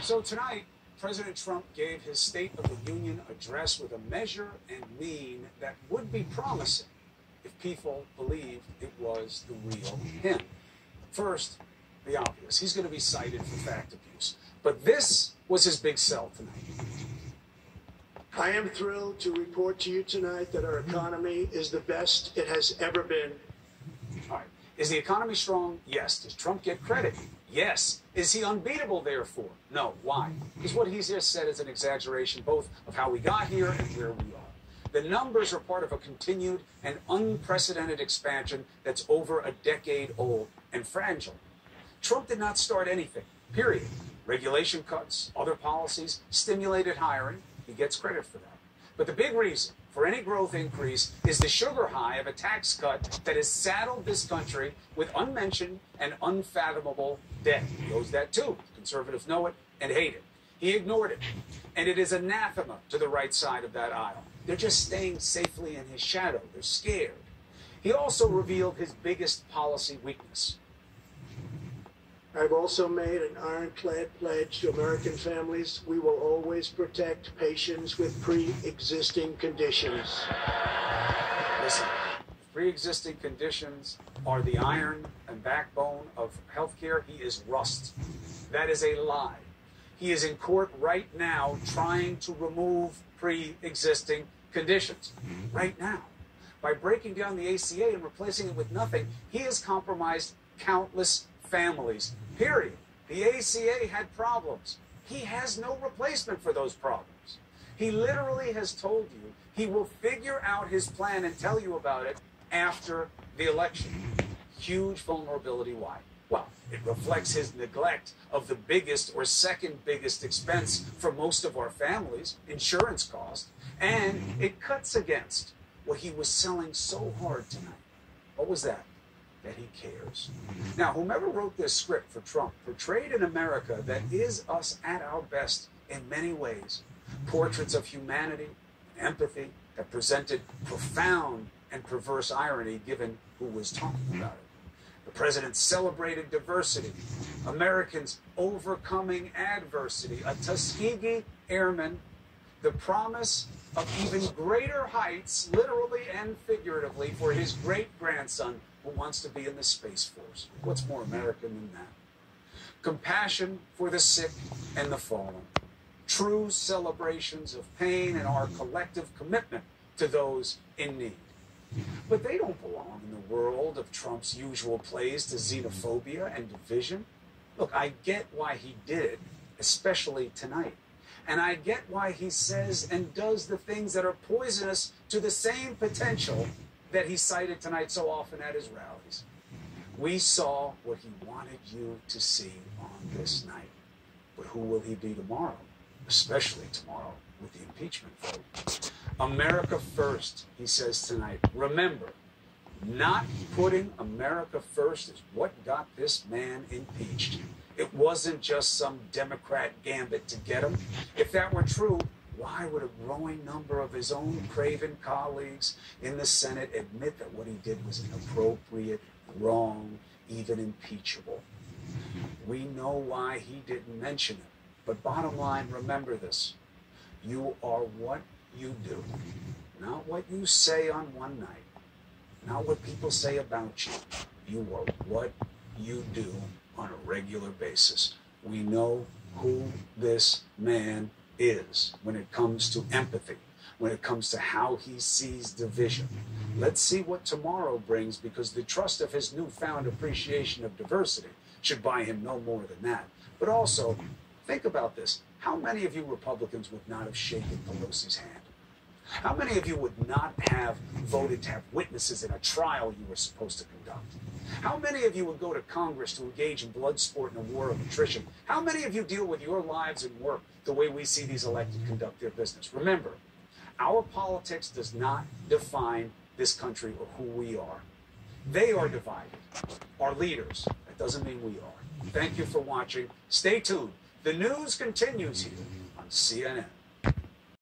So tonight, President Trump gave his State of the Union address with a measure and mien that would be promising if people believed it was the real him. First, the obvious. He's going to be cited for fact abuse. But this was his big sell tonight. I am thrilled to report to you tonight that our economy is the best it has ever been. All right. Is the economy strong? Yes. Does Trump get credit? Yes. Is he unbeatable, therefore? No. Why? Because what he's just said is an exaggeration both of how we got here and where we are. The numbers are part of a continued and unprecedented expansion that's over a decade old and fragile. Trump did not start anything, period. Regulation cuts, other policies, stimulated hiring. He gets credit for that. But the big reason for any growth increase is the sugar high of a tax cut that has saddled this country with unmentioned and unfathomable debt. He owes that too. Conservatives know it and hate it. He ignored it. And it is anathema to the right side of that aisle. They're just staying safely in his shadow. They're scared. He also revealed his biggest policy weakness. I've also made an ironclad pledge to American families. We will always protect patients with pre-existing conditions. Listen, pre-existing conditions are the iron and backbone of healthcare. He is rust. That is a lie. He is in court right now trying to remove pre-existing conditions. Right now. By breaking down the ACA and replacing it with nothing, he has compromised countless families, period. The ACA had problems. He has no replacement for those problems. He literally has told you he will figure out his plan and tell you about it after the election. Huge vulnerability. Why? Well, it reflects his neglect of the biggest or second biggest expense for most of our families, insurance cost, and it cuts against what he was selling so hard tonight. What was that? That he cares. Now, whomever wrote this script for Trump portrayed an America that is us at our best in many ways. Portraits of humanity and empathy that presented profound and perverse irony given who was talking about it. The president celebrated diversity, Americans overcoming adversity, a Tuskegee Airman, the promise of even greater heights, literally and figuratively, for his great-grandson who wants to be in the Space Force. What's more American than that? Compassion for the sick and the fallen. True celebrations of pain and our collective commitment to those in need. But they don't belong in the world of Trump's usual plays to xenophobia and division. Look, I get why he did it, especially tonight. And I get why he says and does the things that are poisonous to the same potential that he cited tonight so often at his rallies. We saw what he wanted you to see on this night. But who will he be tomorrow? Especially tomorrow with the impeachment vote. America first, he says tonight. Remember, not putting America first is what got this man impeached. It wasn't just some Democrat gambit to get him. If that were true, why would a growing number of his own craven colleagues in the Senate admit that what he did was inappropriate, wrong, even impeachable? We know why he didn't mention it. But bottom line, remember this. You are what you do, not what you say on one night, not what people say about you. You are what you do on a regular basis. We know who this man is when it comes to empathy, when it comes to how he sees division. Let's see what tomorrow brings, because the trust of his newfound appreciation of diversity should buy him no more than that. But also, think about this. How many of you Republicans would not have shaken Pelosi's hand? How many of you would not have voted to have witnesses in a trial you were supposed to conduct? How many of you would go to Congress to engage in blood sport and a war of attrition? How many of you deal with your lives and work the way we see these elected conduct their business? Remember, our politics does not define this country or who we are. They are divided. Our leaders. That doesn't mean we are. Thank you for watching. Stay tuned. The news continues here on CNN.